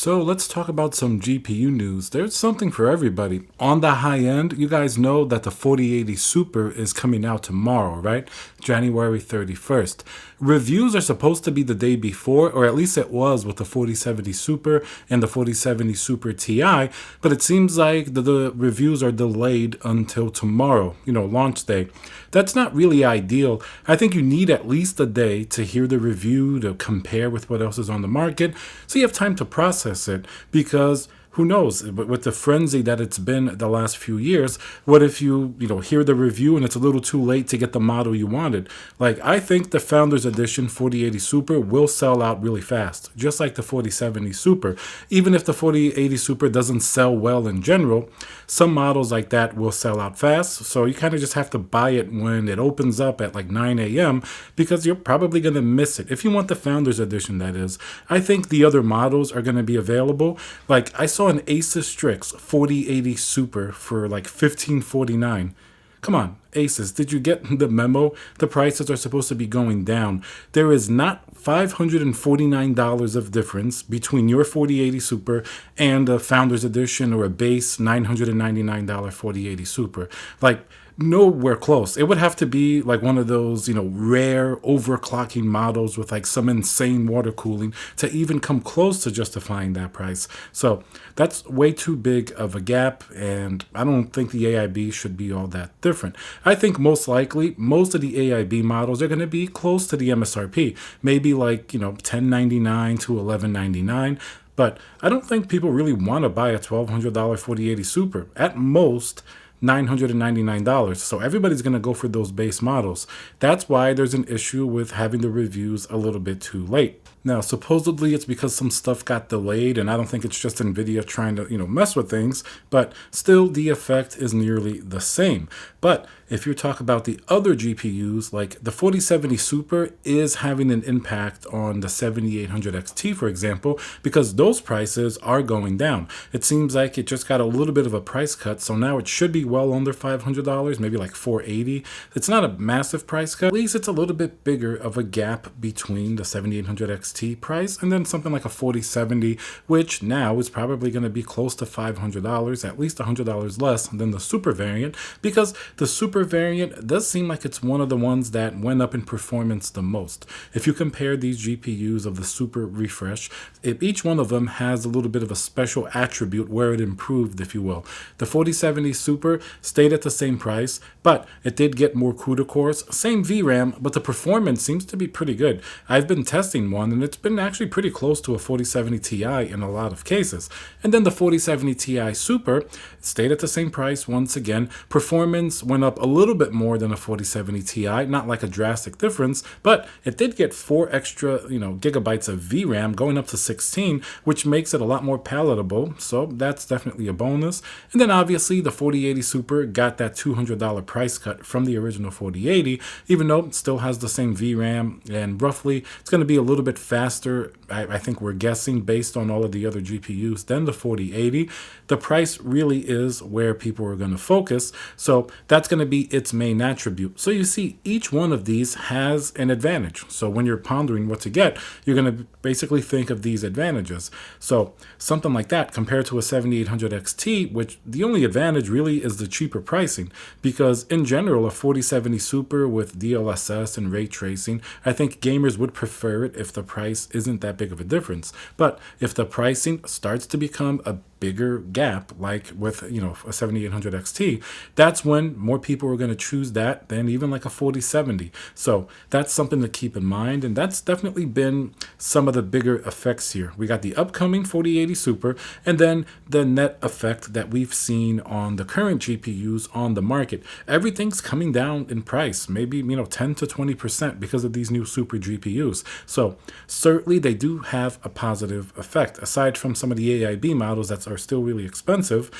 So let's talk about some GPU news. There's something for everybody. On the high end, you guys know that the 4080 Super is coming out tomorrow, right? January 31st. Reviews are supposed to be the day before, or at least it was with the 4070 Super and the 4070 Super Ti, but it seems like the reviews are delayed until tomorrow, launch day. That's not really ideal. I think you need at least a day to hear the review, to compare with what else is on the market, so you have time to process it, because who knows, with the frenzy that it's been the last few years, what if you hear the review and it's a little too late to get the model you wanted? Like, I think the Founders Edition 4080 Super will sell out really fast, just like the 4070 Super. Even if the 4080 Super doesn't sell well in general, some models like that will sell out fast, so you kind of just have to buy it when it opens up at like 9 a.m. because you're probably going to miss it. If you want the Founders Edition, that is. I think the other models are going to be available. Like, I saw an Asus Strix 4080 Super for like $1549. Come on, Asus, did you get the memo? The prices are supposed to be going down. There is not $549 of difference between your 4080 Super and a Founders Edition or a base $999 4080 Super. Like, nowhere close. It would have to be like one of those, rare overclocking models with like some insane water cooling to even come close to justifying that price. So that's way too big of a gap, and I don't think the AIB should be all that different. I think most likely most of the AIB models are going to be close to the MSRP, maybe like, $1099 to $1199. But I don't think people really want to buy a $1,200 4080 Super. At most, $999. So everybody's going to go for those base models. That's why there's an issue with having the reviews a little bit too late. Now, supposedly it's because some stuff got delayed, and I don't think it's just Nvidia trying to, mess with things, but still the effect is nearly the same. But if you talk about the other GPUs, like the 4070 Super is having an impact on the 7800 XT, for example, because those prices are going down. It seems like it just got a little bit of a price cut, so now it should be well under $500, maybe like $480. It's not a massive price cut. At least it's a little bit bigger of a gap between the 7800 XT price and then something like a 4070, which now is probably going to be close to $500, at least $100 less than the Super variant, because the Super variant does seem like it's one of the ones that went up in performance the most. If you compare these GPUs of the Super refresh, each one of them has a little bit of a special attribute where it improved, if you will. The 4070 Super stayed at the same price, but it did get more CUDA cores, same VRAM, but the performance seems to be pretty good. I've been testing one, and it's been actually pretty close to a 4070 Ti in a lot of cases. And then the 4070 Ti Super stayed at the same price once again. Performance went up a little bit more than a 4070 Ti, not like a drastic difference, but it did get 4 extra, gigabytes of VRAM, going up to 16, which makes it a lot more palatable, so that's definitely a bonus. And then obviously the 4080 Super got that $200 price cut from the original 4080, even though it still has the same VRAM, and roughly it's going to be a little bit faster, I think we're guessing, based on all of the other GPUs than the 4080. The price really is where people are going to focus, so that's going to be its main attribute. So you see, each one of these has an advantage. So when you're pondering what to get, you're going to basically think of these advantages. So something like that compared to a 7800 XT, which the only advantage really is the cheaper pricing, because in general, a 4070 Super with DLSS and ray tracing, I think gamers would prefer it if the price isn't that big of a difference. But if the pricing starts to become a bigger gap, like with a 7800 XT, that's when more people are going to choose that than even like a 4070. So that's something to keep in mind, and that's definitely been some of the bigger effects here. We got the upcoming 4080 Super, and then the net effect that we've seen on the current GPUs on the market. Everything's coming down in price, maybe 10 to 20% because of these new Super GPUs. So certainly they do have a positive effect, aside from some of the AIB models that's are still really expensive.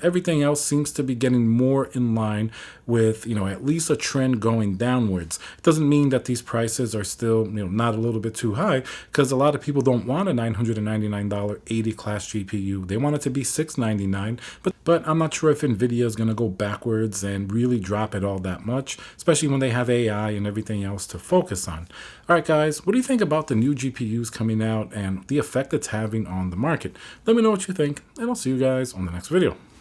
Everything else seems to be getting more in line with, at least a trend going downwards. It doesn't mean that these prices are still, not a little bit too high, because a lot of people don't want a $999 80 class GPU. They want it to be $699, but I'm not sure if Nvidia is going to go backwards and really drop it all that much, especially when they have AI and everything else to focus on. All right, guys, what do you think about the new GPUs coming out and the effect it's having on the market? Let me know what you think, and I'll see you guys on the next video.